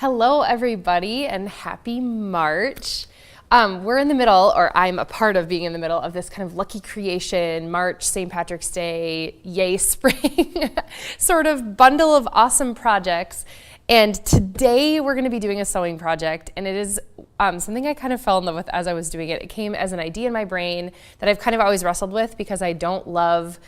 Hello, everybody, and happy March. We're in the middle, or I'm a part of being in the middle of this kind of lucky creation, March, St. Patrick's Day, yay spring, sort of bundle of awesome projects. And today we're going to be doing a sewing project, and it is something I kind of fell in love with as I was doing it. It came as an idea in my brain that I've kind of always wrestled with because I don't love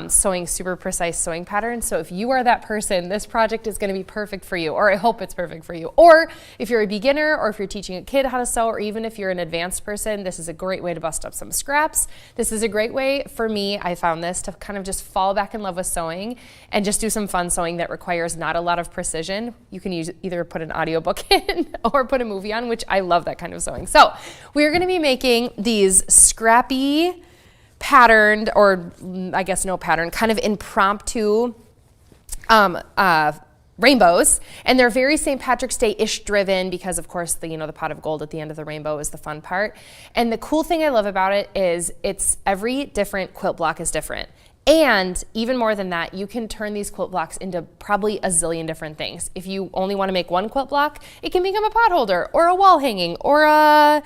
sewing super precise sewing patterns. So if you are that person, this project is going to be perfect for you, or I hope it's perfect for you. Or if you're a beginner, or if you're teaching a kid how to sew, or even if you're an advanced person, this is a great way to bust up some scraps. This is a great way for me, I found this, to kind of just fall back in love with sewing and just do some fun sewing that requires not a lot of precision. You can either put an audiobook in or put a movie on, which I love that kind of sewing. So we're going to be making these Scrappy patterned, or I guess no pattern, kind of impromptu rainbows, and they're very St. Patrick's Day-ish driven because, of course, the pot of gold at the end of the rainbow is the fun part. And the cool thing I love about it is every different quilt block is different. And even more than that, you can turn these quilt blocks into probably a zillion different things. If you only want to make one quilt block, it can become a pot holder or a wall hanging or a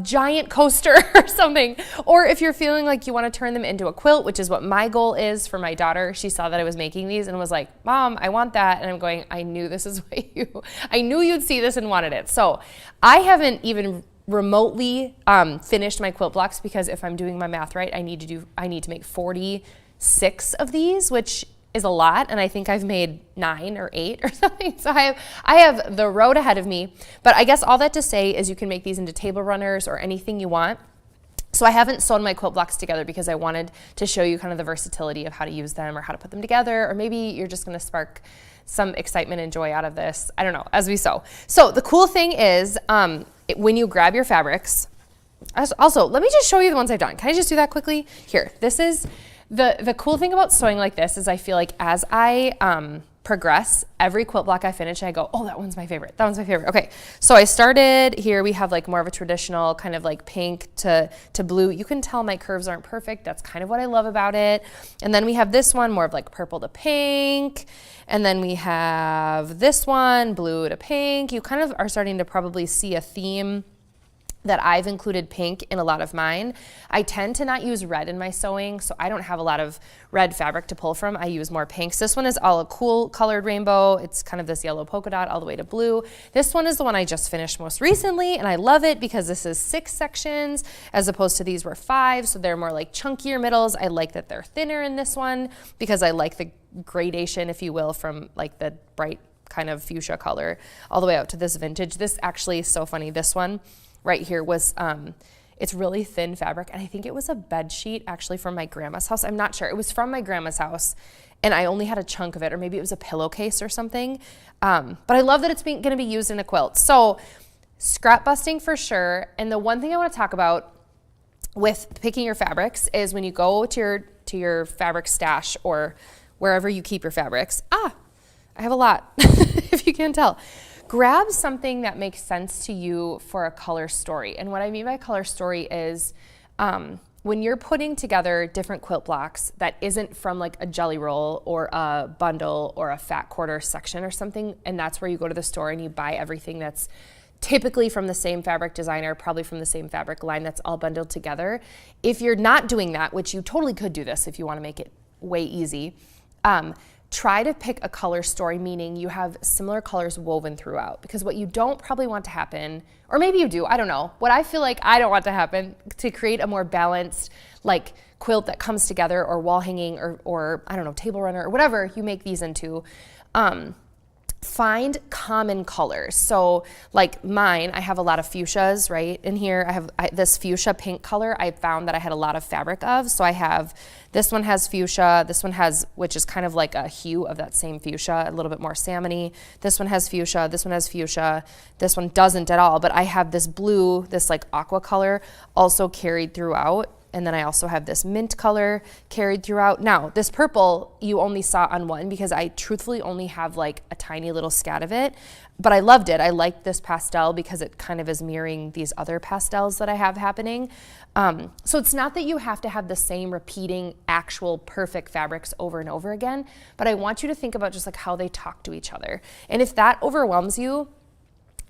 giant coaster or something. Or if you're feeling like you want to turn them into a quilt, which is what my goal is for my daughter. She saw that I was making these and was like, Mom, I want that. And I'm going, I knew I knew you'd see this and wanted it. So I haven't even remotely finished my quilt blocks because if I'm doing my math right, I need to make 46 of these, which is a lot, and I think I've made 9 or 8 or something. So I have the road ahead of me. But I guess all that to say is you can make these into table runners or anything you want. So I haven't sewn my quilt blocks together because I wanted to show you kind of the versatility of how to use them or how to put them together, or maybe you're just going to spark some excitement and joy out of this. I don't know, as we sew. So the cool thing is when you grab your fabrics, also, let me just show you the ones I've done. Can I just do that quickly? Here, this is the cool thing about sewing like this is I feel like as I progress, every quilt block I finish, I go, oh, that one's my favorite. That one's my favorite. Okay, so I started here. We have like more of a traditional kind of like pink to blue. You can tell my curves aren't perfect. That's kind of what I love about it. And then we have this one, more of like purple to pink. And then we have this one, blue to pink. You kind of are starting to probably see a theme that I've included pink in a lot of mine. I tend to not use red in my sewing, so I don't have a lot of red fabric to pull from. I use more pinks. This one is all a cool colored rainbow. It's kind of this yellow polka dot all the way to blue. This one is the one I just finished most recently, and I love it because this is 6 sections as opposed to these were 5, so they're more like chunkier middles. I like that they're thinner in this one because I like the gradation, if you will, from like the bright kind of fuchsia color all the way out to this vintage. This actually is so funny. This one right here was, it's really thin fabric, and I think it was a bed sheet actually from my grandma's house. I'm not sure. It was from my grandma's house, and I only had a chunk of it, or maybe it was a pillowcase or something. But I love that it's going to be used in a quilt. So scrap busting for sure. And the one thing I want to talk about with picking your fabrics is when you go to your fabric stash or wherever you keep your fabrics. I have a lot, if you can't tell. Grab something that makes sense to you for a color story. And what I mean by color story is when you're putting together different quilt blocks that isn't from like a jelly roll or a bundle or a fat quarter section or something, and that's where you go to the store and you buy everything that's typically from the same fabric designer, probably from the same fabric line that's all bundled together. If you're not doing that, which you totally could do this if you want to make it way easy, try to pick a color story, meaning you have similar colors woven throughout. Because what you don't probably want to happen, or maybe you do, I don't know. What I feel like I don't want to happen, to create a more balanced like quilt that comes together, or wall hanging, or I don't know, table runner, or whatever you make these into, find common colors. So like mine, I have a lot of fuchsias right in here. I have this fuchsia pink color I found that I had a lot of fabric of. So I have, this one has fuchsia, this one has, which is kind of like a hue of that same fuchsia, a little bit more salmony. This one has fuchsia, this one has fuchsia, this one doesn't at all, but I have this blue, this like aqua color also carried throughout. And then I also have this mint color carried throughout. Now, this purple you only saw on one because I truthfully only have like a tiny little scat of it, but I loved it. I liked this pastel because it kind of is mirroring these other pastels that I have happening. So it's not that you have to have the same repeating actual perfect fabrics over and over again, but I want you to think about just like how they talk to each other. And if that overwhelms you,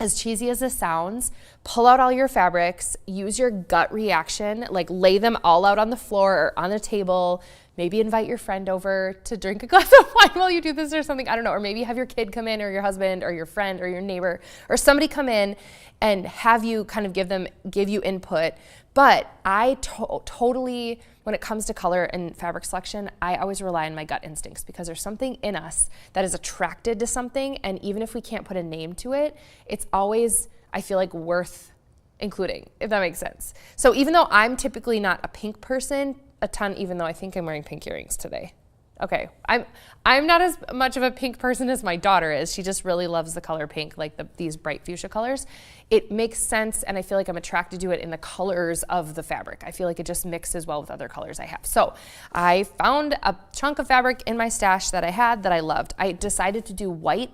as cheesy as this sounds, pull out all your fabrics, use your gut reaction, like lay them all out on the floor or on a table, maybe invite your friend over to drink a glass of wine while you do this or something, I don't know, or maybe have your kid come in or your husband or your friend or your neighbor or somebody come in and have you kind of give you input. But I totally, when it comes to color and fabric selection, I always rely on my gut instincts because there's something in us that is attracted to something, and even if we can't put a name to it, it's always, I feel like, worth including, if that makes sense. So even though I'm typically not a pink person, a ton, even though I think I'm wearing pink earrings today. Okay, I'm not as much of a pink person as my daughter is. She just really loves the color pink, like these bright fuchsia colors. It makes sense, and I feel like I'm attracted to it in the colors of the fabric. I feel like it just mixes well with other colors I have. So I found a chunk of fabric in my stash that I had that I loved. I decided to do white,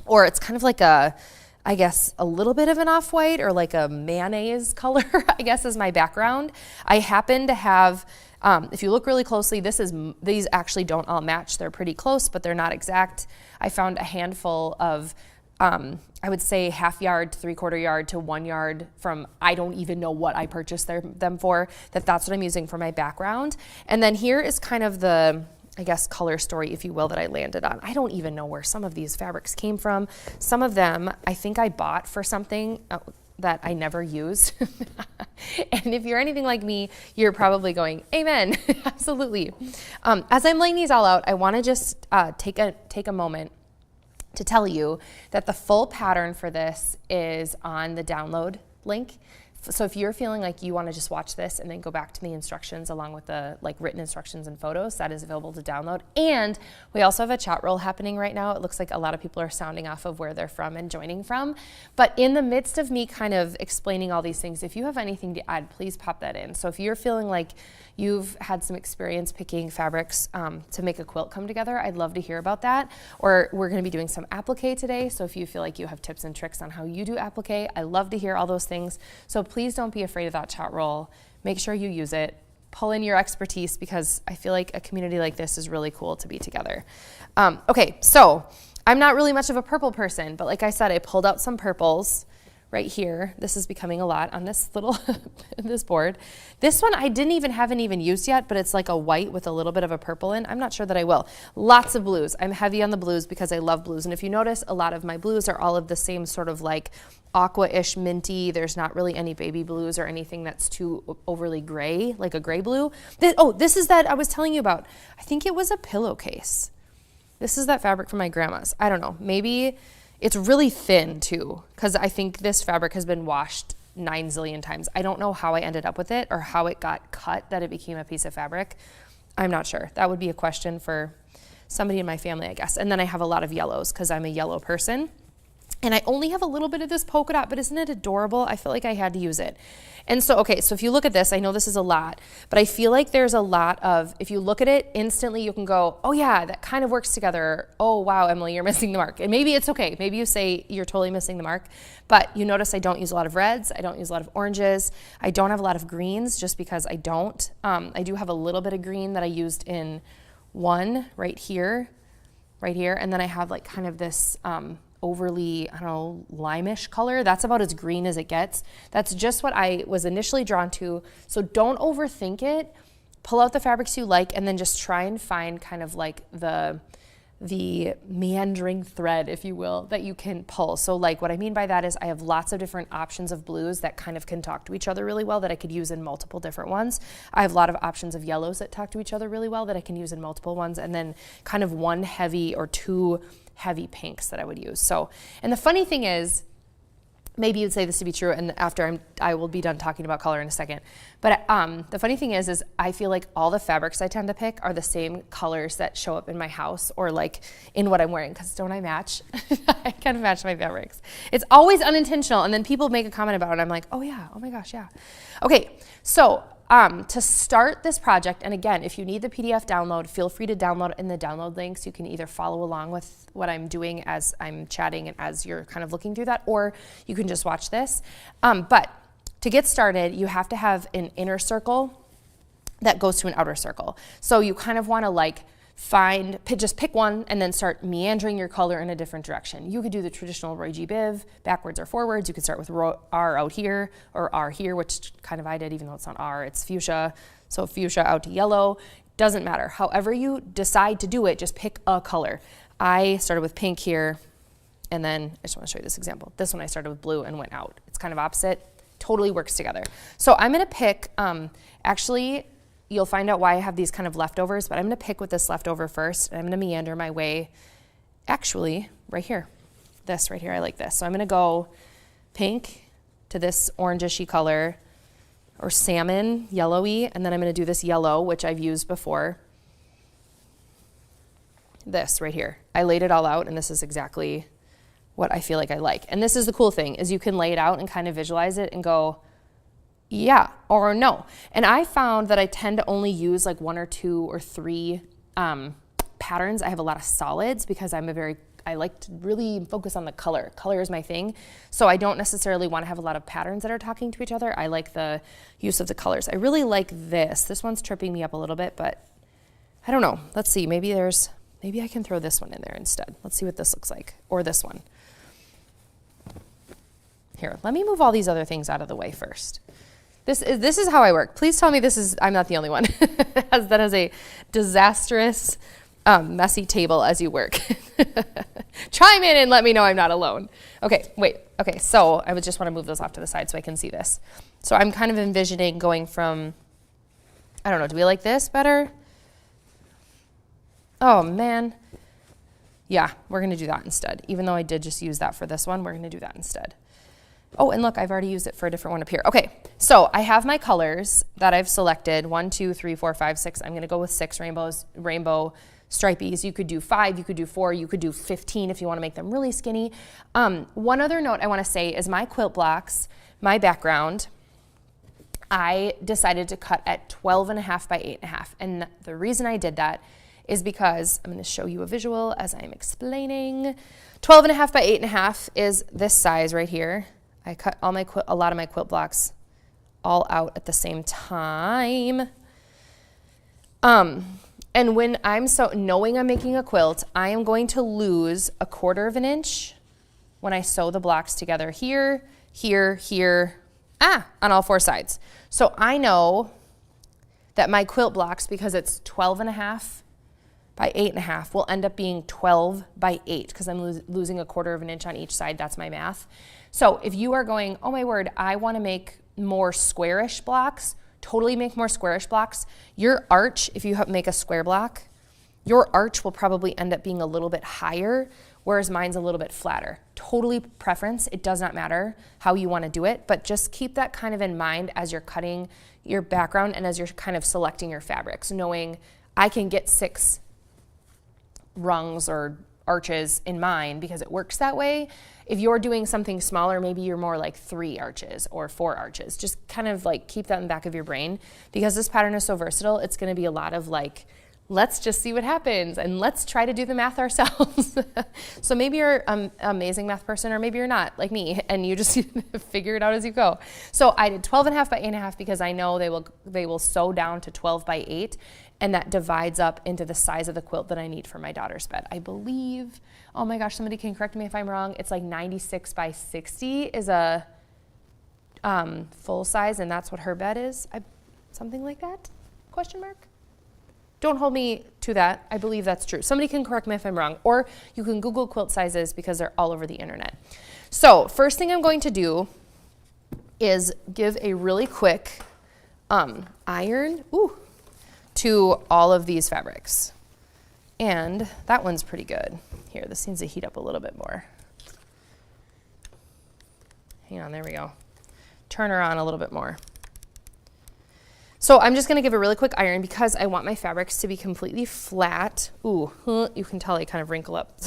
or it's kind of like I guess a little bit of an off-white or like a mayonnaise color, I guess, is my background. I happen to have, if you look really closely, these actually don't all match. They're pretty close, but they're not exact. I found a handful of, I would say half yard to 3/4 yard to 1 yard from, I don't even know what I purchased them for, that's what I'm using for my background. And then here is kind of the, I guess, color story, if you will, that I landed on. I don't even know where some of these fabrics came from. Some of them I think I bought for something that I never used. And if you're anything like me, you're probably going, amen, absolutely. As I'm laying these all out, I wanna just take a moment to tell you that the full pattern for this is on the download link. So if you're feeling like you want to just watch this and then go back to the instructions along with the written instructions and photos, that is available to download. And we also have a chat roll happening right now. It looks like a lot of people are sounding off of where they're from and joining from. But in the midst of me kind of explaining all these things, if you have anything to add, please pop that in. So if you're feeling like you've had some experience picking fabrics to make a quilt come together, I'd love to hear about that. Or we're going to be doing some applique today. So if you feel like you have tips and tricks on how you do applique, I love to hear all those things. So please don't be afraid of that chat roll. Make sure you use it. Pull in your expertise because I feel like a community like this is really cool to be together. Okay, so I'm not really much of a purple person, but like I said, I pulled out some purples right here. This is becoming a lot on this little this board. This one I haven't even used yet, but it's like a white with a little bit of a purple in. I'm not sure that I will. Lots of blues. I'm heavy on the blues because I love blues. And if you notice, a lot of my blues are all of the same sort of like aqua-ish minty. There's not really any baby blues or anything that's too overly gray, like a gray blue. This is that I was telling you about. I think it was a pillowcase. This is that fabric from my grandma's. I don't know, maybe it's really thin too, because I think this fabric has been washed 9 zillion times. I don't know how I ended up with it or how it got cut that it became a piece of fabric. I'm not sure. That would be a question for somebody in my family, I guess. And then I have a lot of yellows because I'm a yellow person. And I only have a little bit of this polka dot, but isn't it adorable? I feel like I had to use it. And so, okay, so if you look at this, I know this is a lot, but I feel like there's a lot of, if you look at it, instantly you can go, oh yeah, that kind of works together. Oh wow, Emily, you're missing the mark. And maybe it's okay. Maybe you say you're totally missing the mark, but you notice I don't use a lot of reds. I don't use a lot of oranges. I don't have a lot of greens just because I don't. I do have a little bit of green that I used in one right here. And then I have like kind of this, overly, I don't know, limeish color. That's about as green as it gets. That's just what I was initially drawn to. So don't overthink it. Pull out the fabrics you like and then just try and find kind of like the meandering thread, if you will, that you can pull. So like what I mean by that is I have lots of different options of blues that kind of can talk to each other really well that I could use in multiple different ones. I have a lot of options of yellows that talk to each other really well that I can use in multiple ones, and then kind of one heavy or two heavy pinks that I would use. So, and the funny thing is, maybe you'd say this to be true, and after I will be done talking about color in a second. But the funny thing is I feel like all the fabrics I tend to pick are the same colors that show up in my house or like in what I'm wearing, because don't I match? I kind of match my fabrics. It's always unintentional, and then people make a comment about it, and I'm like, oh yeah, oh my gosh, yeah. Okay, so To start this project, and again, if you need the PDF download, feel free to download it in the download links. You can either follow along with what I'm doing as I'm chatting and as you're kind of looking through that, or you can just watch this. But to get started, you have to have an inner circle that goes to an outer circle. So you kind of want to like just pick one and then start meandering your color in a different direction. You could do the traditional Roy G. Biv, backwards or forwards. You could start with R out here or R here, which kind of I did, even though it's not R, it's fuchsia. So fuchsia out to yellow, doesn't matter. However you decide to do it, just pick a color. I started with pink here, and then I just want to show you this example. This one I started with blue and went out. It's kind of opposite, totally works together. So I'm gonna pick, actually, you'll find out why I have these kind of leftovers, but I'm gonna pick with this leftover first, and I'm gonna meander my way, actually, right here. This right here, I like this. So I'm gonna go pink to this orangey color, or salmon, yellowy, and then I'm gonna do this yellow, which I've used before. This right here. I laid it all out, and this is exactly what I feel like I like. And this is the cool thing, is you can lay it out and kind of visualize it and go, yeah or no. And I found that I tend to only use like 1 or 2 or 3 patterns. I have a lot of solids because I like to really focus on the color. Color is my thing. So I don't necessarily want to have a lot of patterns that are talking to each other. I like the use of the colors. I really like this. This one's tripping me up a little bit, but I don't know. Let's see, maybe I can throw this one in there instead. Let's see what this looks like, or this one. Here, let me move all these other things out of the way first. This is how I work. Please tell me I'm not the only one that has a disastrous, messy table as you work. Chime in and let me know I'm not alone. Okay, wait. Okay, so I would just want to move those off to the side so I can see this. So I'm kind of envisioning going from, I don't know, do we like this better? Oh, man. Yeah, we're going to do that instead. Even though I did just use that for this one, we're going to do that instead. Oh, and look, I've already used it for a different one up here. Okay, so I have my colors that I've selected, 1, 2, 3, 4, 5, 6. I'm gonna go with 6 rainbow stripies. You could do 5, you could do 4, you could do 15 if you wanna make them really skinny. One other note I wanna say is my quilt blocks, my background, I decided to cut at 12.5 by 8.5. And the reason I did that is because, I'm gonna show you a visual as I'm explaining. 12.5 by 8.5 is this size right here. I cut a lot of my quilt blocks all out at the same time. And when knowing I'm making a quilt, I am going to lose 1/4 inch when I sew the blocks together here, here, here, on all 4 sides. So I know that my quilt blocks, because it's 12.5 by 8.5, will end up being 12 by 8 because I'm losing 1/4 inch on each side. That's my math. So if you are going, oh my word, I want to make more squarish blocks, totally make more squarish blocks. Your arch, if you make a square block, your arch will probably end up being a little bit higher, whereas mine's a little bit flatter. Totally preference. It does not matter how you want to do it, but just keep that kind of in mind as you're cutting your background and as you're kind of selecting your fabrics, knowing I can get 6 rungs or arches in mine because it works that way. If you're doing something smaller, maybe you're more like 3 arches or 4 arches. Just kind of like keep that in the back of your brain, because this pattern is so versatile. It's going to be a lot of like, let's just see what happens and let's try to do the math ourselves. So maybe you're an amazing math person, or maybe you're not like me and you just figure it out as you go. So I did 12.5 by 8.5 because I know they will sew down to 12 by 8, and that divides up into the size of the quilt that I need for my daughter's bed. I believe, oh my gosh, somebody can correct me if I'm wrong, it's like 96 by 60 is a full size, and that's what her bed is. Something like that? Question mark? Don't hold me to that. I believe that's true. Somebody can correct me if I'm wrong, or you can Google quilt sizes because they're all over the internet. So first thing I'm going to do is give a really quick iron to all of these fabrics. And that one's pretty good. Here, this needs to heat up a little bit more. Hang on, there we go. Turn her on a little bit more. So I'm just gonna give a really quick iron because I want my fabrics to be completely flat. Ooh, you can tell I kind of wrinkle up.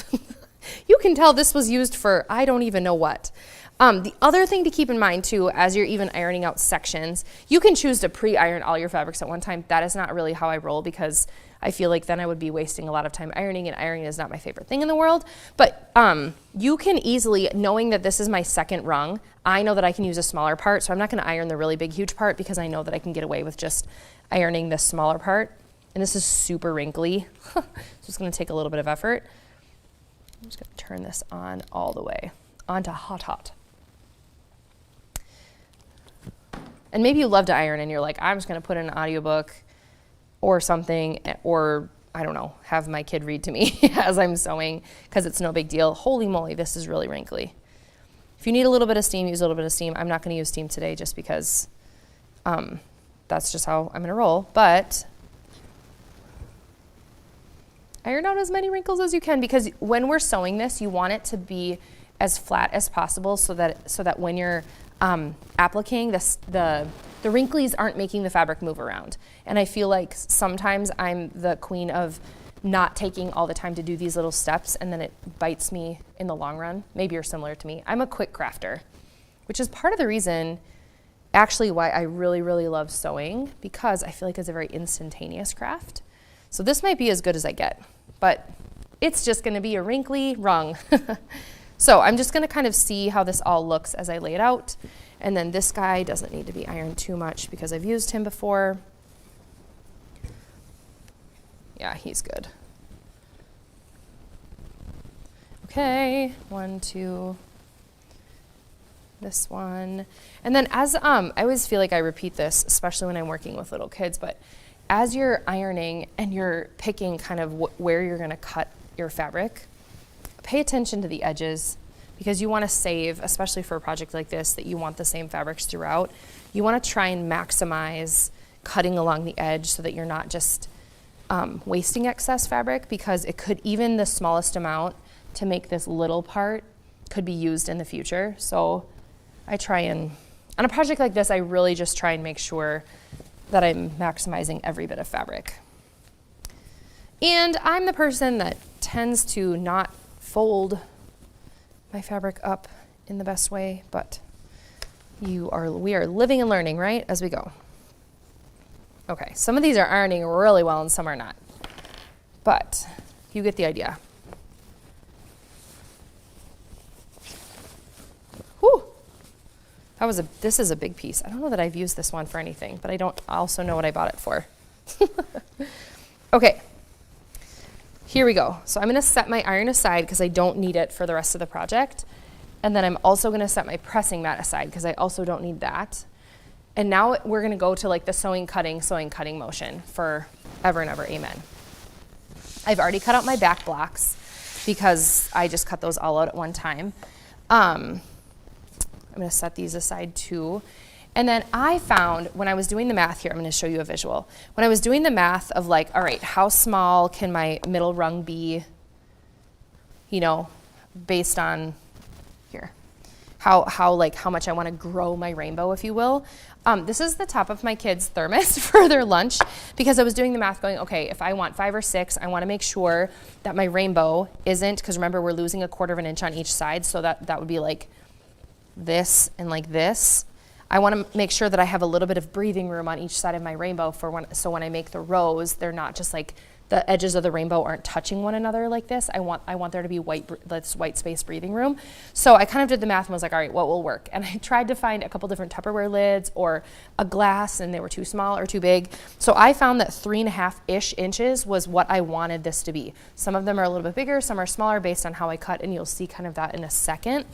You can tell this was used for I don't even know what. The other thing to keep in mind too, as you're even ironing out sections, you can choose to pre-iron all your fabrics at one time. That is not really how I roll because I feel like then I would be wasting a lot of time ironing, and ironing is not my favorite thing in the world. But you can easily, knowing that this is my second rung, I know that I can use a smaller part, so I'm not gonna iron the really big, huge part because I know that I can get away with just ironing this smaller part. And this is super wrinkly, so it's gonna take a little bit of effort. I'm just gonna turn this on all the way, onto hot, hot. And maybe you love to iron and you're like, I'm just gonna put in an audiobook or something, or I don't know, have my kid read to me as I'm sewing because it's no big deal. Holy moly, this is really wrinkly. If you need a little bit of steam, use a little bit of steam. I'm not gonna use steam today just because that's just how I'm gonna roll, but iron out as many wrinkles as you can because when we're sewing this, you want it to be as flat as possible so that when you're appliquing this, the wrinklies aren't making the fabric move around. And I feel like sometimes I'm the queen of not taking all the time to do these little steps, and then it bites me in the long run. Maybe you're similar to me. I'm a quick crafter, which is part of the reason actually why I really, really love sewing, because I feel like it's a very instantaneous craft. So this might be as good as I get, but it's just gonna be a wrinkly rung. So I'm just gonna kind of see how this all looks as I lay it out. And then this guy doesn't need to be ironed too much because I've used him before. Yeah, he's good. Okay, 1, 2, this one. And then as, I always feel like I repeat this, especially when I'm working with little kids, but as you're ironing and you're picking kind of where you're gonna cut your fabric, pay attention to the edges because you want to save, especially for a project like this, that you want the same fabrics throughout. You want to try and maximize cutting along the edge so that you're not just wasting excess fabric, because it could, even the smallest amount to make this little part could be used in the future. So I try and, on a project like this, I really just try and make sure that I'm maximizing every bit of fabric. And I'm the person that tends to not fold my fabric up in the best way, but we are living and learning, right, as we go. Okay, some of these are ironing really well and some are not, but you get the idea. Whew. This is a big piece. I don't know that I've used this one for anything, but I also know what I bought it for. Okay. Here we go. So I'm gonna set my iron aside because I don't need it for the rest of the project. And then I'm also gonna set my pressing mat aside because I also don't need that. And now we're gonna go to like the sewing, cutting motion for ever and ever, amen. I've already cut out my back blocks because I just cut those all out at one time. I'm gonna set these aside too. And then I found, when I was doing the math here, I'm gonna show you a visual. When I was doing the math of like, all right, how small can my middle rung be, you know, based on here, how much I wanna grow my rainbow, if you will. This is the top of my kids' thermos for their lunch, because I was doing the math going, okay, if I want 5 or 6, I wanna make sure that my rainbow isn't, because remember, we're losing 1/4 inch on each side, so that would be like this and like this. I want to make sure that I have a little bit of breathing room on each side of my rainbow so when I make the rows, they're not just like the edges of the rainbow aren't touching one another like this. I want there to be white space breathing room. So I kind of did the math and was like, all right, what will work? And I tried to find a couple different Tupperware lids or a glass, and they were too small or too big. So I found that 3.5-ish inches was what I wanted this to be. Some of them are a little bit bigger, some are smaller based on how I cut, and you'll see kind of that in a second.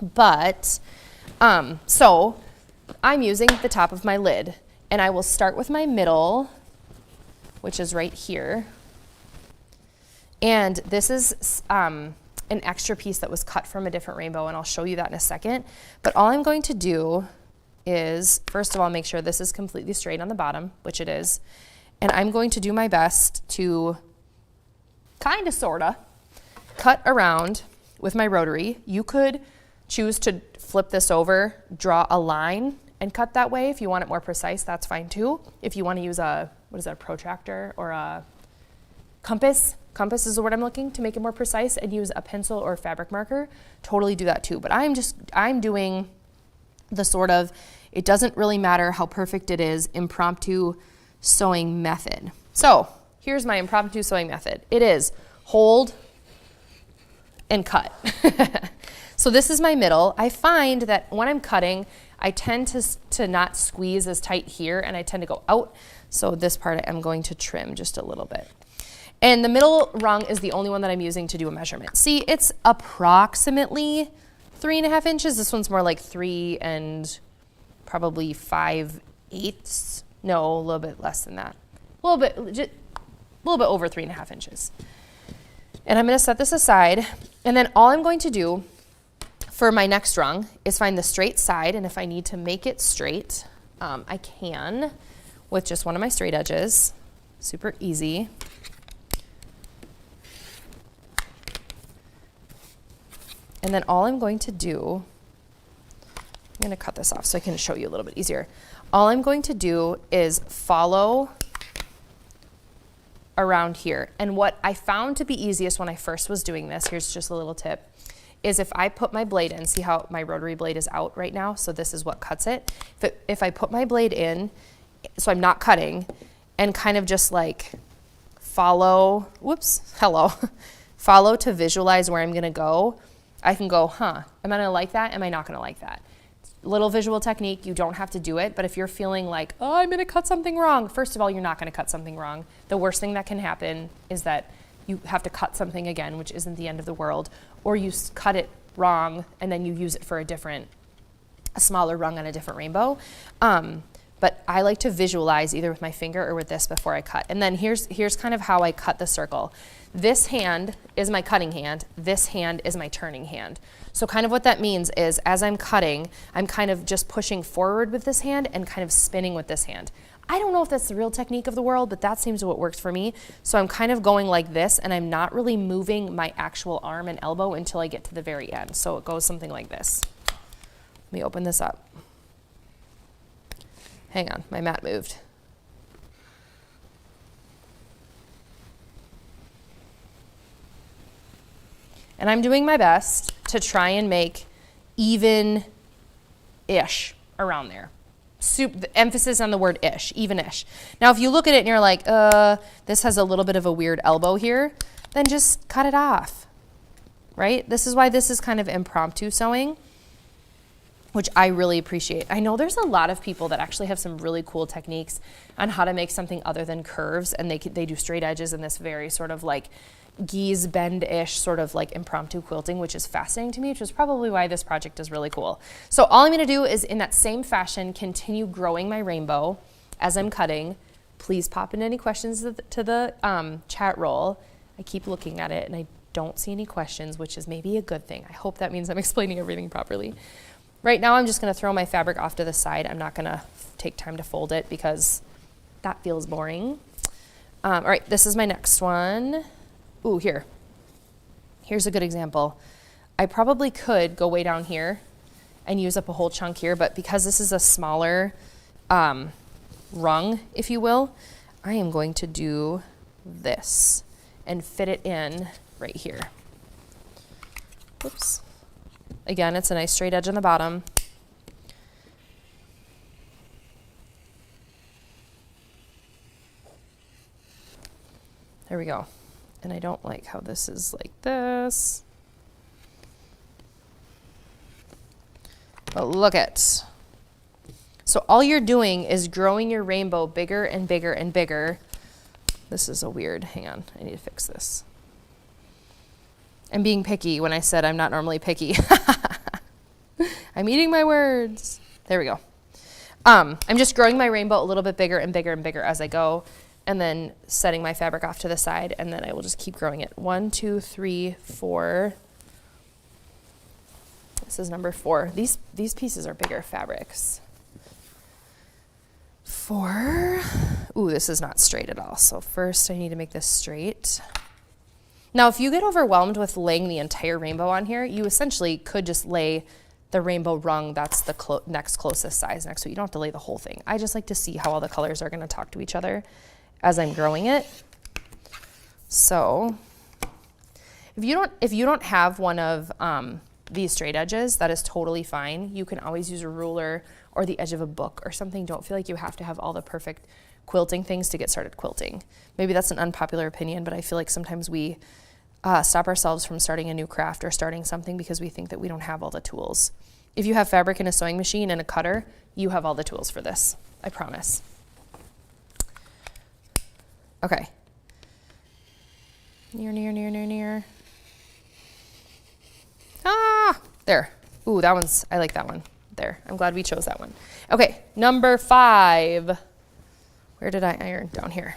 But so I'm using the top of my lid, and I will start with my middle, which is right here. And this is an extra piece that was cut from a different rainbow, and I'll show you that in a second. But all I'm going to do is, first of all, make sure this is completely straight on the bottom, which it is. And I'm going to do my best to kind of, sort of, cut around with my rotary. You could choose to flip this over, draw a line, and cut that way. If you want it more precise, that's fine too. If you want to use a protractor or a compass, compass is the word I'm looking, to make it more precise and use a pencil or fabric marker, totally do that too. But I'm doing the sort of, it doesn't really matter how perfect it is, impromptu sewing method. So here's my impromptu sewing method. It is hold and cut. So this is my middle. I find that when I'm cutting, I tend to not squeeze as tight here, and I tend to go out. So this part I'm going to trim just a little bit. And the middle rung is the only one that I'm using to do a measurement. See, it's approximately 3.5 inches. This one's more like 3 and probably 5/8. No, a little bit less than that. A little bit over 3.5 inches. And I'm going to set this aside. And then all I'm going to do for my next rung is find the straight side. And if I need to make it straight, I can with just one of my straight edges. Super easy. And then all I'm going to do, I'm going to cut this off so I can show you a little bit easier. All I'm going to do is follow around here. And what I found to be easiest when I first was doing this, here's just a little tip, is if I put my blade in, see how my rotary blade is out right now? So this is what cuts it. If I put my blade in, so I'm not cutting, and kind of just like follow, follow to visualize where I'm gonna go, I can go, am I gonna like that? Am I not gonna like that? Little visual technique, you don't have to do it, but if you're feeling like, oh, I'm gonna cut something wrong, first of all, you're not gonna cut something wrong. The worst thing that can happen is that you have to cut something again, which isn't the end of the world, or you cut it wrong and then you use it for a smaller rung on a different rainbow. But I like to visualize either with my finger or with this before I cut. And then here's kind of how I cut the circle. This hand is my cutting hand. This hand is my turning hand. So kind of what that means is as I'm cutting, I'm kind of just pushing forward with this hand and kind of spinning with this hand. I don't know if that's the real technique of the world, but that seems to what works for me. So I'm kind of going like this, and I'm not really moving my actual arm and elbow until I get to the very end. So it goes something like this. Let me open this up. Hang on, my mat moved. And I'm doing my best to try and make even-ish around there. The emphasis on the word ish, even-ish. Now, if you look at it and you're like, this has a little bit of a weird elbow here, then just cut it off, right? This is why this is kind of impromptu sewing, which I really appreciate. I know there's a lot of people that actually have some really cool techniques on how to make something other than curves, and they do straight edges in this very sort of like geese bend-ish sort of like impromptu quilting, which is fascinating to me, which is probably why this project is really cool. So all I'm gonna do is in that same fashion, continue growing my rainbow as I'm cutting. Please pop in any questions to the chat roll. I keep looking at it and I don't see any questions, which is maybe a good thing. I hope that means I'm explaining everything properly. Right now I'm just gonna throw my fabric off to the side. I'm not gonna take time to fold it because that feels boring. All right, this is my next one. Ooh, here's a good example. I probably could go way down here and use up a whole chunk here, but because this is a smaller rung, if you will, I am going to do this and fit it in right here. Oops. Again, it's a nice straight edge on the bottom. There we go. And I don't like how this is like this. But look at. So all you're doing is growing your rainbow bigger and bigger and bigger. This is a weird, hang on, I need to fix this. I'm being picky when I said I'm not normally picky. I'm eating my words. There we go. I'm just growing my rainbow a little bit bigger and bigger and bigger as I go, and then setting my fabric off to the side, and then I will just keep growing it. 1, 2, 3, 4. This is number 4. These pieces are bigger fabrics. 4. Ooh, this is not straight at all. So first I need to make this straight. Now, if you get overwhelmed with laying the entire rainbow on here, you essentially could just lay the rainbow rung that's the next closest size next to it. You don't have to lay the whole thing. I just like to see how all the colors are going to talk to each other as I'm growing it. So if you don't have one of these straight edges, that is totally fine. You can always use a ruler or the edge of a book or something. Don't feel like you have to have all the perfect quilting things to get started quilting. Maybe that's an unpopular opinion, but I feel like sometimes we stop ourselves from starting a new craft or starting something because we think that we don't have all the tools. If you have fabric and a sewing machine and a cutter, you have all the tools for this, I promise. Okay. Near. Ah, there. Ooh, I like that one. There, I'm glad we chose that one. Okay, number 5. Where did I iron? Down here.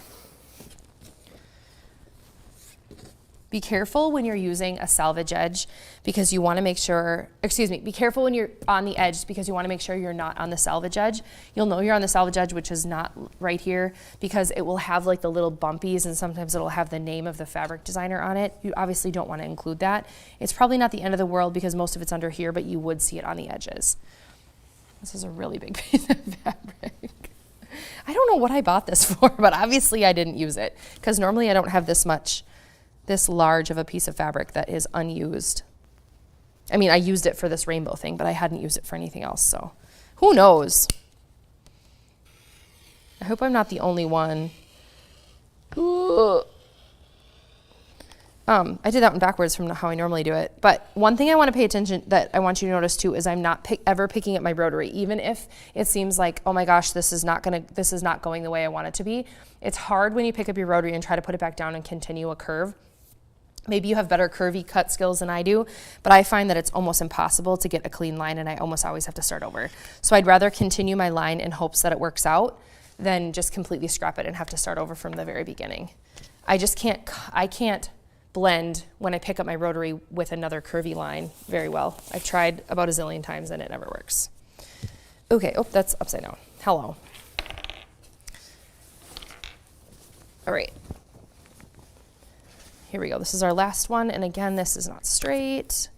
Be careful when you're using a salvage edge because you want to make sure, be careful when you're on the edge because you want to make sure you're not on the salvage edge. You'll know you're on the salvage edge, which is not right here, because it will have like the little bumpies and sometimes it'll have the name of the fabric designer on it. You obviously don't want to include that. It's probably not the end of the world because most of it's under here, but you would see it on the edges. This is a really big piece of fabric. I don't know what I bought this for, but obviously I didn't use it because normally I don't have this large of a piece of fabric that is unused. I mean, I used it for this rainbow thing, but I hadn't used it for anything else, so who knows? I hope I'm not the only one. I did that one backwards from how I normally do it. But one thing I want to pay attention that I want you to notice too is I'm not ever picking at my rotary, even if it seems like, oh my gosh, this is not going the way I want it to be. It's hard when you pick up your rotary and try to put it back down and continue a curve. Maybe you have better curvy cut skills than I do, but I find that it's almost impossible to get a clean line and I almost always have to start over. So I'd rather continue my line in hopes that it works out than just completely scrap it and have to start over from the very beginning. I can't blend when I pick up my rotary with another curvy line very well. I've tried about a zillion times and it never works. Okay, oh, that's upside down. Hello. All right. Here we go. This is our last one. And again, this is not straight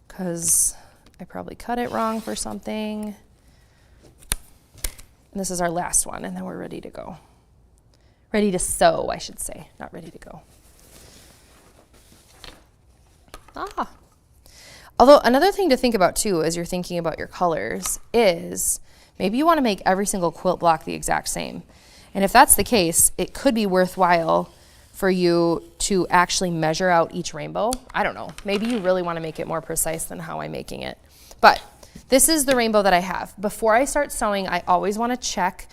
because I probably cut it wrong for something. And this is our last one, and then we're ready to go. Ready to sew, I should say, not ready to go. Although another thing to think about too as you're thinking about your colors is maybe you want to make every single quilt block the exact same. And if that's the case, it could be worthwhile for you to actually measure out each rainbow. I don't know, maybe you really want to make it more precise than how I'm making it. But this is the rainbow that I have. Before I start sewing, I always want to check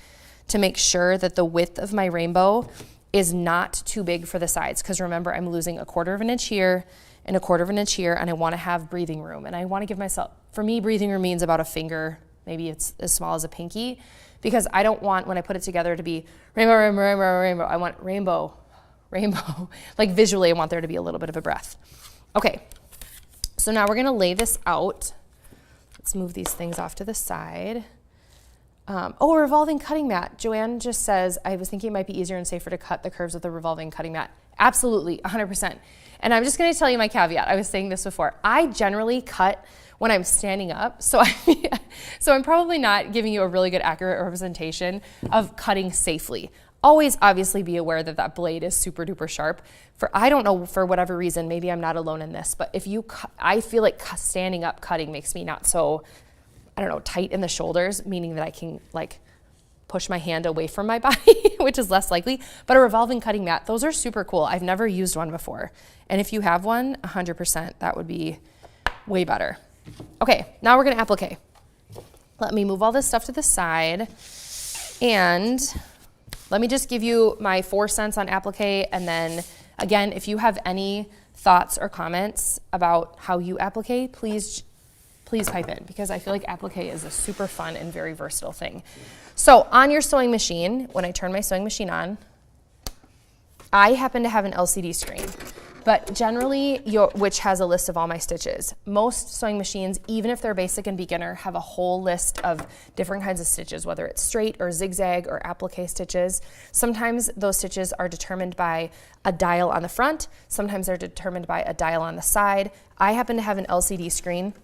to make sure that the width of my rainbow is not too big for the sides. Because remember, I'm losing 1/4 of an inch here and 1/4 of an inch here, and I want to have breathing room. And I want to give myself, for me, breathing room means about a finger, maybe it's as small as a pinky, because I don't want, when I put it together, to be rainbow, rainbow, rainbow, rainbow. I want rainbow, rainbow. Like visually, I want there to be a little bit of a breath. Okay, so now we're gonna lay this out. Let's move these things off to the side. Oh, a revolving cutting mat. Joanne just says, I was thinking it might be easier and safer to cut the curves with a revolving cutting mat. Absolutely, 100%. And I'm just gonna tell you my caveat. I was saying this before. I generally cut when I'm standing up, so I'm probably not giving you a really good accurate representation of cutting safely. Always obviously be aware that that blade is super duper sharp. I don't know, for whatever reason, maybe I'm not alone in this, but I feel like standing up cutting makes me not so, I don't know, tight in the shoulders, meaning that I can like push my hand away from my body, which is less likely. But a revolving cutting mat, those are super cool. I've never used one before. And if you have one, 100%, that would be way better. Okay, now we're gonna applique. Let me move all this stuff to the side, and let me just give you my 4 cents on applique, and then again, if you have any thoughts or comments about how you applique, please pipe in, because I feel like applique is a super fun and very versatile thing. So on your sewing machine, when I turn my sewing machine on, I happen to have an LCD screen, but generally, which has a list of all my stitches. Most sewing machines, even if they're basic and beginner, have a whole list of different kinds of stitches, whether it's straight or zigzag or applique stitches. Sometimes those stitches are determined by a dial on the front. Sometimes they're determined by a dial on the side. I happen to have an LCD screen.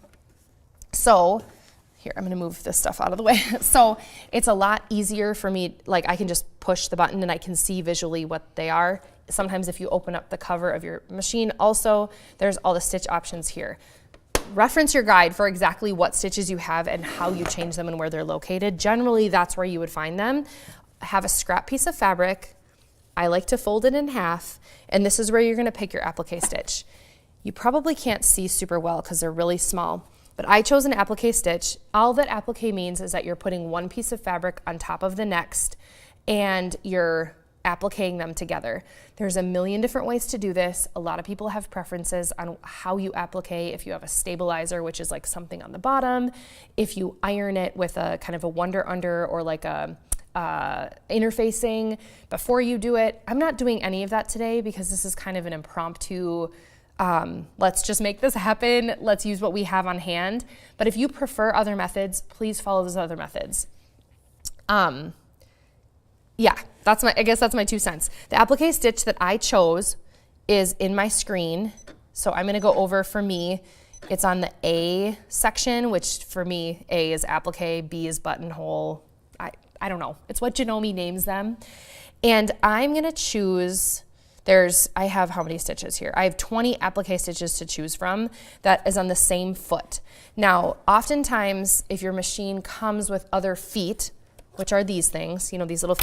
So here, I'm gonna move this stuff out of the way. So it's a lot easier for me, like I can just push the button and I can see visually what they are. Sometimes if you open up the cover of your machine, also there's all the stitch options here. Reference your guide for exactly what stitches you have and how you change them and where they're located. Generally, that's where you would find them. Have a scrap piece of fabric. I like to fold it in half, and this is where you're gonna pick your applique stitch. You probably can't see super well because they're really small, but I chose an applique stitch. All that applique means is that you're putting one piece of fabric on top of the next, and you're appliquing them together. There's a million different ways to do this. A lot of people have preferences on how you applique. If you have a stabilizer, which is like something on the bottom, if you iron it with a kind of a wonder under or like a interfacing before you do it. I'm not doing any of that today because this is kind of an impromptu, let's just make this happen. Let's use what we have on hand. But if you prefer other methods, please follow those other methods. Yeah, I guess that's my 2 cents. The applique stitch that I chose is in my screen. So I'm gonna go over, for me, it's on the A section, which for me, A is applique, B is buttonhole. I don't know, it's what Janome names them. And I'm gonna choose, I have how many stitches here? I have 20 applique stitches to choose from that is on the same foot. Now, oftentimes, if your machine comes with other feet, which are these things, you know, these little,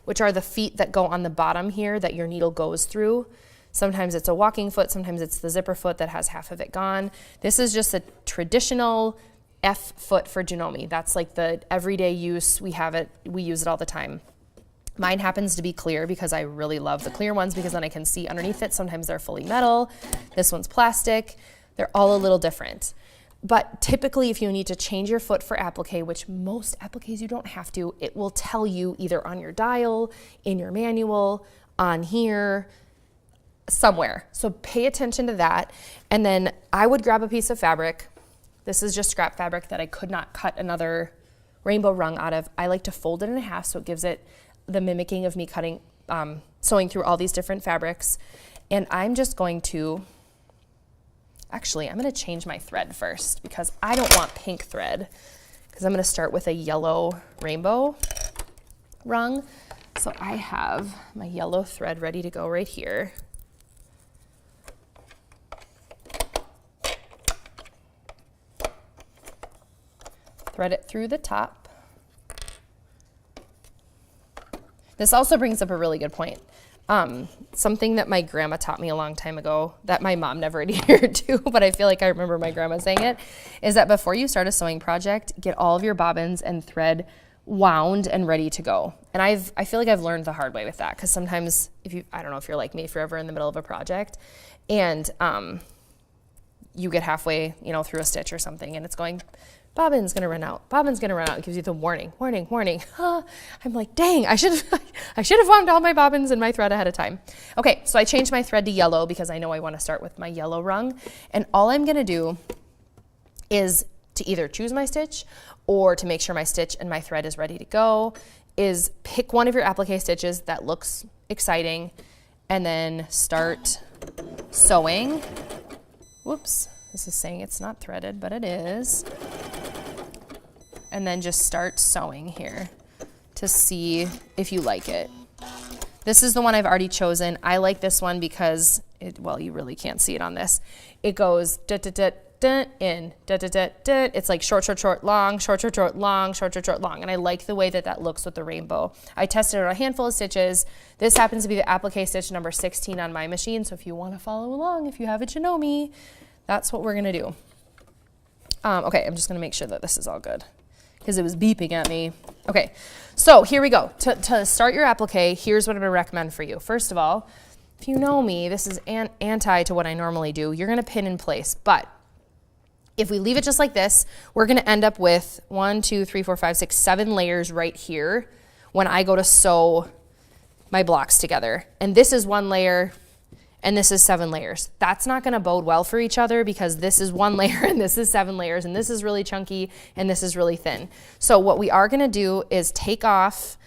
which are the feet that go on the bottom here that your needle goes through. Sometimes it's a walking foot, sometimes it's the zipper foot that has half of it gone. This is just a traditional F foot for Janome. That's like the everyday use. We use it all the time. Mine happens to be clear because I really love the clear ones because then I can see underneath it. Sometimes they're fully metal. This one's plastic. They're all a little different. But typically, if you need to change your foot for applique, which most appliques you don't have to, it will tell you either on your dial, in your manual, on here, somewhere. So pay attention to that. And then I would grab a piece of fabric. This is just scrap fabric that I could not cut another rainbow rung out of. I like to fold it in half so it gives it the mimicking of me cutting, sewing through all these different fabrics. And I'm just going to, actually, I'm gonna change my thread first because I don't want pink thread because I'm gonna start with a yellow rainbow rung. So I have my yellow thread ready to go right here. Thread it through the top. This also brings up a really good point. Something that my grandma taught me a long time ago that my mom never adhered to, but I feel like I remember my grandma saying it, is that before you start a sewing project, get all of your bobbins and thread wound and ready to go. And I feel like I've learned the hard way with that because sometimes I don't know if you're like me, if you're ever in the middle of a project and you get halfway, through a stitch or something and it's going, bobbin's gonna run out. Bobbin's gonna run out. It gives you the warning. I'm like, dang, I should have wound all my bobbins and my thread ahead of time. Okay, so I changed my thread to yellow because I know I want to start with my yellow rung. And all I'm gonna do is to either choose my stitch or to make sure my stitch and my thread is ready to go, is pick one of your applique stitches that looks exciting and then start sewing. Whoops. This is saying it's not threaded, but it is. And then just start sewing here to see if you like it. This is the one I've already chosen. I like this one because, you really can't see it on this. It goes in, it's like short, short, short, long, short, short, short, long, short, short, short, long. And I like the way that looks with the rainbow. I tested it on a handful of stitches. This happens to be the applique stitch number 16 on my machine. So if you want to follow along, if you have a Janome, that's what we're gonna do. Okay, I'm just gonna make sure that this is all good because it was beeping at me. Okay, so here we go. To start your applique, here's what I'm gonna recommend for you. First of all, if you know me, this is anti to what I normally do. You're gonna pin in place, but if we leave it just like this, we're gonna end up with 1, 2, 3, 4, 5, 6, 7 layers right here when I go to sew my blocks together. And this is 1 layer, and this is 7 layers. That's not gonna bode well for each other because this is 1 layer and this is 7 layers and this is really chunky and this is really thin. So what we are gonna do is take off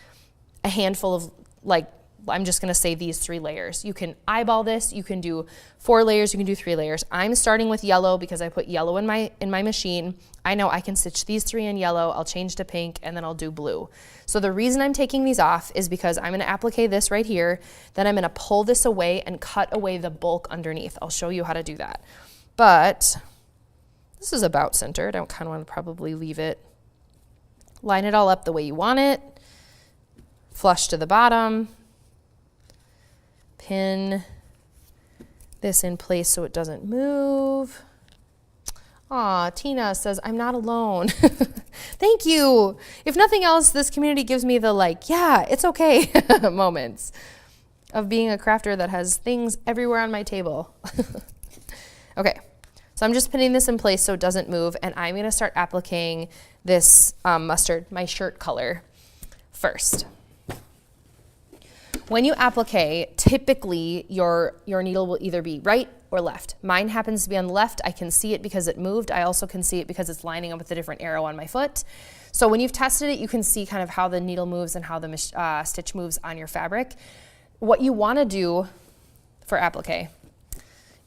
a handful of like I'm just gonna say these 3 layers. You can eyeball this, you can do 4 layers, you can do 3 layers. I'm starting with yellow because I put yellow in my machine. I know I can stitch these 3 in yellow, I'll change to pink, and then I'll do blue. So the reason I'm taking these off is because I'm gonna applique this right here, then I'm gonna pull this away and cut away the bulk underneath. I'll show you how to do that. But this is about centered. I kind of want to probably leave it, line it all up the way you want it, flush to the bottom, pin this in place so it doesn't move. Aw, Tina says, I'm not alone. Thank you. If nothing else, this community gives me the like, yeah, it's okay moments of being a crafter that has things everywhere on my table. Okay, so I'm just pinning this in place so it doesn't move, and I'm gonna start appliquing this mustard, my shirt color, first. When you applique, typically your needle will either be right or left. Mine happens to be on the left. I can see it because it moved. I also can see it because it's lining up with a different arrow on my foot. So when you've tested it, you can see kind of how the needle moves and how the stitch moves on your fabric. What you wanna do for applique,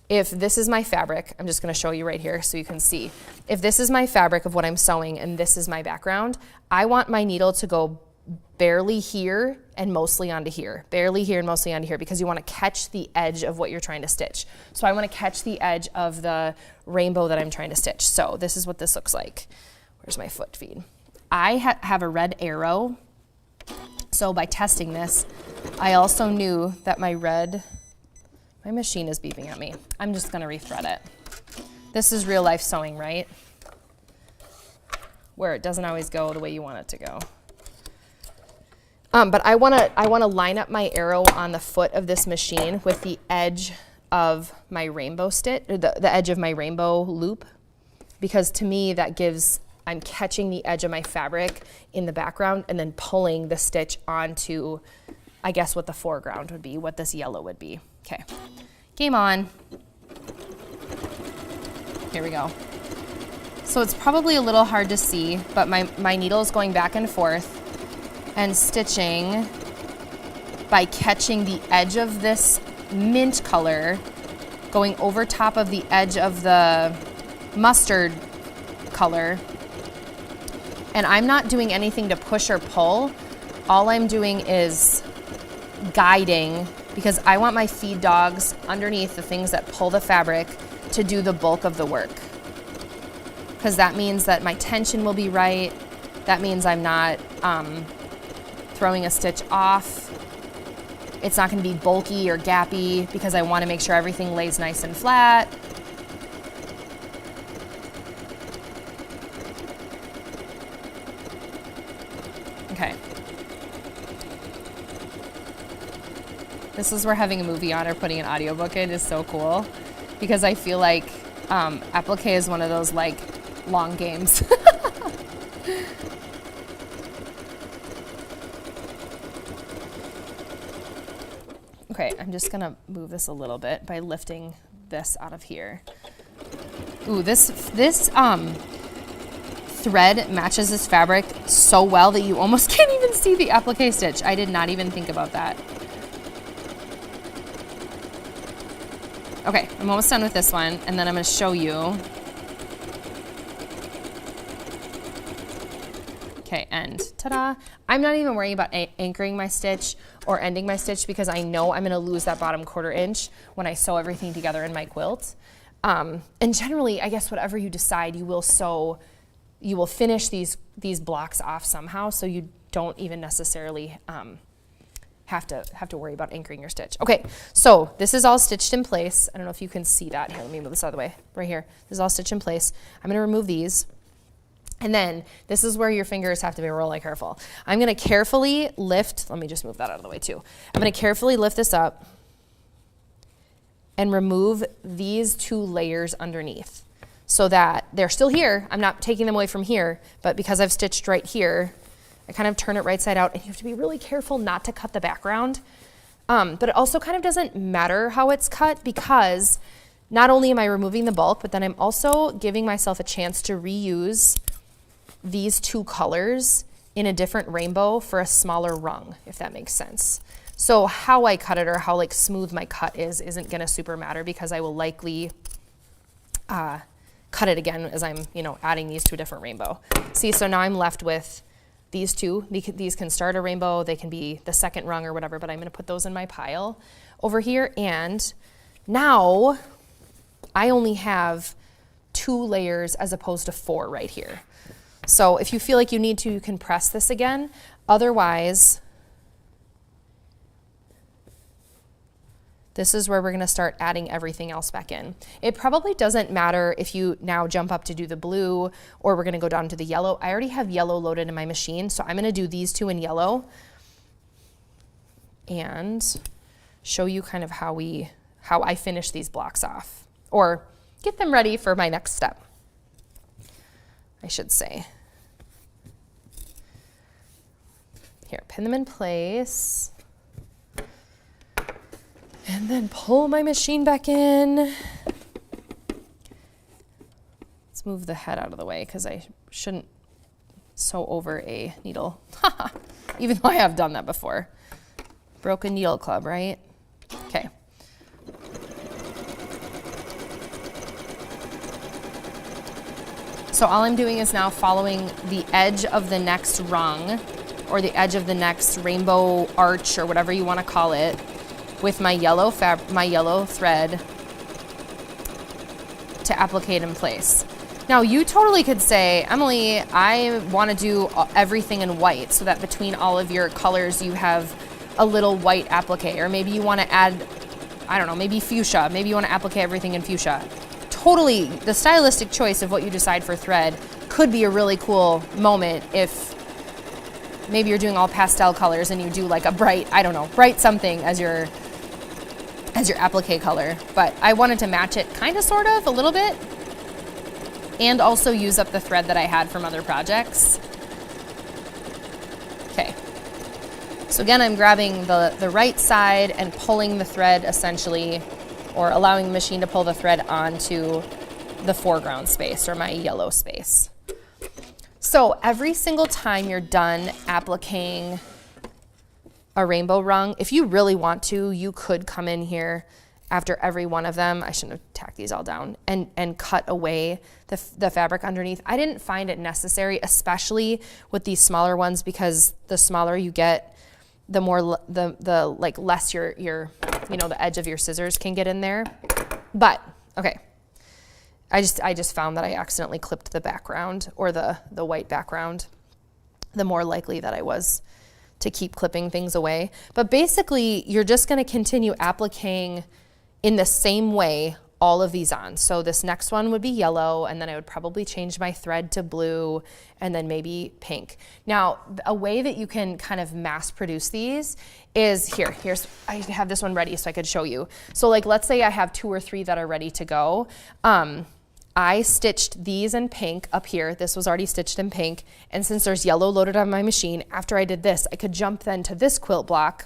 if this is my fabric, I'm just gonna show you right here so you can see. If this is my fabric of what I'm sewing and this is my background, I want my needle to go barely here and mostly onto here. Barely here and mostly onto here because you wanna catch the edge of what you're trying to stitch. So I wanna catch the edge of the rainbow that I'm trying to stitch. So this is what this looks like. Where's my foot feed? I have a red arrow. So by testing this, I also knew that my machine is beeping at me. I'm just gonna rethread it. This is real life sewing, right? Where it doesn't always go the way you want it to go. But I wanna line up my arrow on the foot of this machine with the edge of my rainbow stitch, or the edge of my rainbow loop, because to me that gives, I'm catching the edge of my fabric in the background and then pulling the stitch onto, I guess, what the foreground would be, what this yellow would be. Okay, game on. Here we go. So it's probably a little hard to see, but my needle is going back and forth and stitching by catching the edge of this mint color, going over top of the edge of the mustard color. And I'm not doing anything to push or pull. All I'm doing is guiding, because I want my feed dogs underneath, the things that pull the fabric, to do the bulk of the work. Because that means that my tension will be right. That means I'm not throwing a stitch off. It's not going to be bulky or gappy because I want to make sure everything lays nice and flat. Okay. This is where having a movie on or putting an audiobook in is so cool, because I feel like applique is one of those like long games. Okay, I'm just gonna move this a little bit by lifting this out of here. Ooh, this thread matches this fabric so well that you almost can't even see the applique stitch. I did not even think about that. Okay, I'm almost done with this one, and then I'm gonna show you. Okay, end. Ta-da. I'm not even worrying about anchoring my stitch or ending my stitch because I know I'm gonna lose that bottom 1/4 inch when I sew everything together in my quilt. And generally, I guess whatever you decide, you will sew, you will finish these blocks off somehow, so you don't even necessarily have to worry about anchoring your stitch. Okay, so this is all stitched in place. I don't know if you can see that. Here, let me move this out of the way. Right here, this is all stitched in place. I'm gonna remove these. And then this is where your fingers have to be really careful. I'm gonna carefully lift, let me just move that out of the way too. I'm gonna carefully lift this up and remove these 2 layers underneath so that they're still here. I'm not taking them away from here, but because I've stitched right here, I kind of turn it right side out, and you have to be really careful not to cut the background. But it also kind of doesn't matter how it's cut, because not only am I removing the bulk, but then I'm also giving myself a chance to reuse these 2 colors in a different rainbow for a smaller rung, if that makes sense. So how I cut it or how like smooth my cut isn't gonna super matter because I will likely cut it again as I'm, you know, adding these to a different rainbow. See, so now I'm left with these two. These can start a rainbow, they can be the second rung or whatever, but I'm gonna put those in my pile over here. And now I only have 2 layers as opposed to 4 right here. So if you feel like you need to, you can press this again. Otherwise, this is where we're gonna start adding everything else back in. It probably doesn't matter if you now jump up to do the blue or we're gonna go down to the yellow. I already have yellow loaded in my machine, so I'm gonna do these 2 in yellow and show you kind of how I finish these blocks off or get them ready for my next step, I should say. Here, pin them in place. And then pull my machine back in. Let's move the head out of the way because I shouldn't sew over a needle. Even though I have done that before. Broken needle club, right? Okay. So all I'm doing is now following the edge of the next rung or the edge of the next rainbow arch or whatever you want to call it, with my yellow thread to applique in place. Now you totally could say, Emily, I want to do everything in white so that between all of your colors you have a little white applique, or maybe you want to add, I don't know, maybe fuchsia, maybe you want to applique everything in fuchsia. Totally, the stylistic choice of what you decide for thread could be a really cool moment if maybe you're doing all pastel colors and you do like a bright, I don't know, bright something as your applique color. But I wanted to match it kind of, sort of, a little bit, and also use up the thread that I had from other projects. Okay. So again, I'm grabbing the right side and pulling the thread essentially, or allowing the machine to pull the thread onto the foreground space or my yellow space. So every single time you're done appliquing a rainbow rung, if you really want to, you could come in here after every one of them. I shouldn't have tacked these all down, and cut away the fabric underneath. I didn't find it necessary, especially with these smaller ones, because the smaller you get, the more the like less your you know, the edge of your scissors can get in there. But okay, I just found that I accidentally clipped the background, or the white background, the more likely that I was to keep clipping things away. But basically, you're just gonna continue appliquing in the same way all of these on. So this next one would be yellow, and then I would probably change my thread to blue, and then maybe pink. Now, a way that you can kind of mass produce these is I have this one ready so I could show you. So like, let's say I have 2 or 3 that are ready to go. I stitched these in pink up here. This was already stitched in pink. And since there's yellow loaded on my machine, after I did this, I could jump then to this quilt block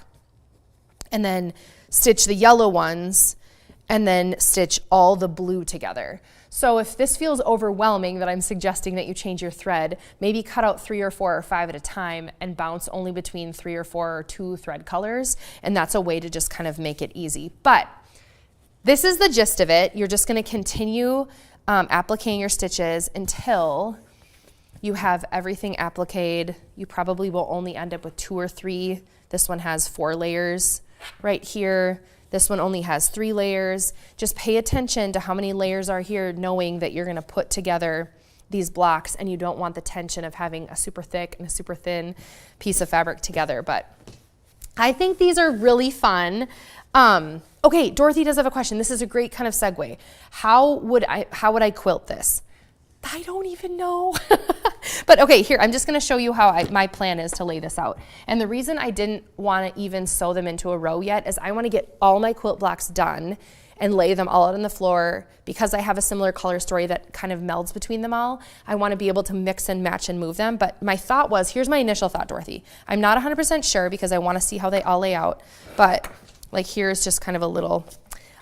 and then stitch the yellow ones and then stitch all the blue together. So if this feels overwhelming, that I'm suggesting that you change your thread, maybe cut out 3 or 4 or 5 at a time and bounce only between 3 or 4 or 2 thread colors. And that's a way to just kind of make it easy. But this is the gist of it. You're just gonna continue appliquing your stitches until you have everything appliqued. You probably will only end up with 2 or 3. This one has 4 layers right here. This one only has 3 layers. Just pay attention to how many layers are here, knowing that you're gonna put together these blocks and you don't want the tension of having a super thick and a super thin piece of fabric together. But I think these are really fun. Okay, Dorothy does have a question. This is a great kind of segue. How would I quilt this? I don't even know. But okay, here, I'm just gonna show you how my plan is to lay this out. And the reason I didn't wanna even sew them into a row yet is I wanna get all my quilt blocks done and lay them all out on the floor. Because I have a similar color story that kind of melds between them all, I wanna be able to mix and match and move them. But my thought was, here's my initial thought, Dorothy. I'm not 100% sure because I wanna see how they all lay out. But like, here's just kind of a little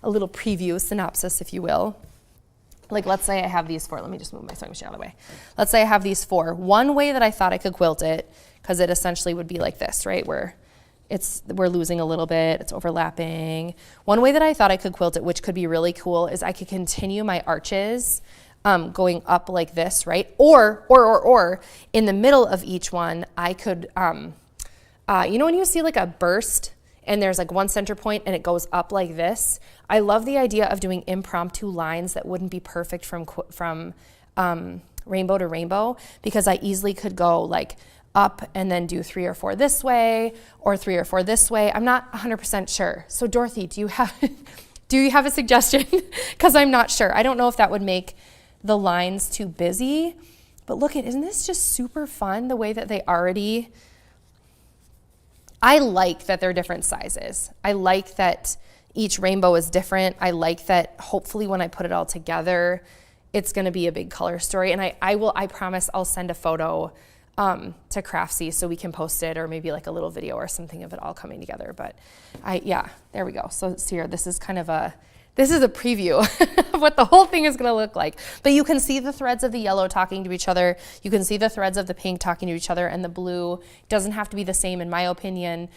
preview, synopsis, if you will. Like, let's say I have these 4. Let me just move my sewing machine out of the way. Let's say I have these 4. One way that I thought I could quilt it, because it essentially would be like this, right? Where we're losing a little bit, it's overlapping. One way that I thought I could quilt it, which could be really cool, is I could continue my arches going up like this, right? Or in the middle of each one, I could, you know when you see like a burst and there's like one center point and it goes up like this? I love the idea of doing impromptu lines that wouldn't be perfect from rainbow to rainbow, because I easily could go like up and then do 3 or 4 this way or 3 or 4 this way. I'm not 100% sure. So Dorothy, do you have a suggestion? Because I'm not sure. I don't know if that would make the lines too busy, but look at, isn't this just super fun the way that they already, I like that they're different sizes. I like that each rainbow is different. I like that hopefully when I put it all together, it's gonna be a big color story. And I promise I'll send a photo to Craftsy so we can post it, or maybe like a little video or something of it all coming together. But yeah, there we go. So here, this is a preview of what the whole thing is gonna look like. But you can see the threads of the yellow talking to each other. You can see the threads of the pink talking to each other, and the blue doesn't have to be the same in my opinion.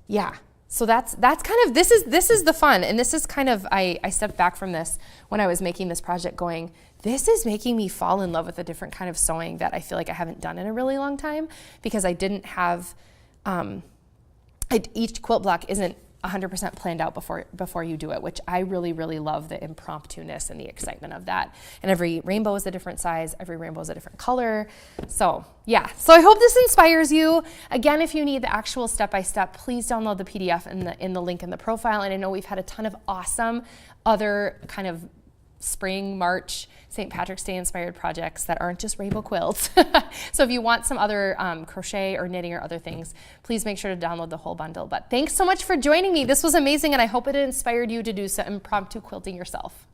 Yeah, so that's kind of, this is the fun. And this is kind of, I stepped back from this when I was making this project going, this is making me fall in love with a different kind of sewing that I feel like I haven't done in a really long time, because I didn't have, each quilt block isn't 100% planned out before you do it, which I really, really love the impromptu-ness and the excitement of that. And every rainbow is a different size, every rainbow is a different color. So yeah, so I hope this inspires you. Again, if you need the actual step-by-step, please download the PDF in the link in the profile. And I know we've had a ton of awesome other kind of spring, March, St. Patrick's Day inspired projects that aren't just rainbow quilts. So if you want some other crochet or knitting or other things, please make sure to download the whole bundle. But thanks so much for joining me. This was amazing, and I hope it inspired you to do some impromptu quilting yourself.